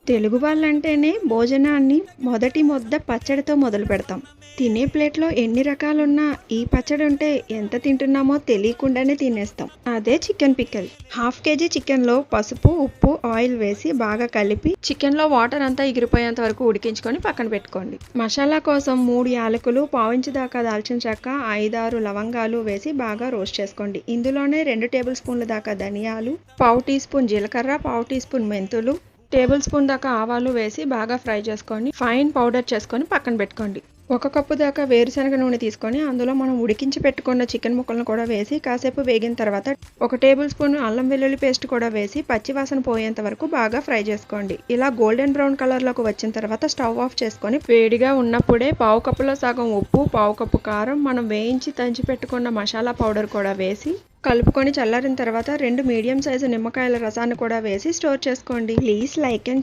తెలుగు వాళ్ళంటేనే భోజనాన్ని మొదటి ముద్ద పచ్చడితో మొదలు పెడతాం. తినే ప్లేట్‌లో ఎన్ని రకాలున్నా ఈ పచ్చడి ఉంటే ఎంత తింటున్నామో తెలియకుండానే తినేస్తాం. అదే చికెన్ పికిల్. హాఫ్ కేజీ చికెన్‌లో పసుపు, ఉప్పు, ఆయిల్ వేసి బాగా కలిపి చికెన్‌లో వాటర్ అంతా ఎగిరిపోయేంత వరకు ఉడికించుకొని పక్కన పెట్టుకోండి. మసాలా కోసం 3 యాలకులు, పావించి దాకా దాల్చిన చెక్క, 5, 6 లవంగాలు వేసి బాగా రోస్ట్ చేసుకోండి. ఇందులోనే 2 టేబుల్ స్పూన్ల దాకా ధనియాలు, పావు టీ స్పూన్ జీలకర్ర, పావు టీ స్పూన్ మెంతులు, టేబుల్ స్పూన్ దాకా ఆవాలు వేసి బాగా ఫ్రై చేసుకొని ఫైన్ పౌడర్ చేసుకొని పక్కన పెట్టుకోండి. 1 కప్పు దాకా వేరుశనగ నూనె తీసుకొని అందులో మనం ఉడికించి పెట్టుకున్న చికెన్ ముక్కలను కూడా వేసి కాసేపు వేగిన తర్వాత 1 టేబుల్ స్పూన్ అల్లం వెల్లుల్లి పేస్ట్ కూడా వేసి పచ్చివాసన పోయేంత వరకు బాగా ఫ్రై చేసుకోండి. ఇలా గోల్డెన్ బ్రౌన్ కలర్లోకి వచ్చిన తర్వాత స్టవ్ ఆఫ్ చేసుకొని వేడిగా ఉన్నప్పుడే పావు కప్పులో సగం ఉప్పు, పావు కప్పు కారం, మనం వేయించి దంచి పెట్టుకున్న మసాలా పౌడర్ కూడా వేసి కలుపుకొని చల్లారిన తర్వాత 2 మీడియం సైజు నిమ్మకాయల రసాన్ని కూడా వేసి స్టోర్ చేసుకోండి. Please like and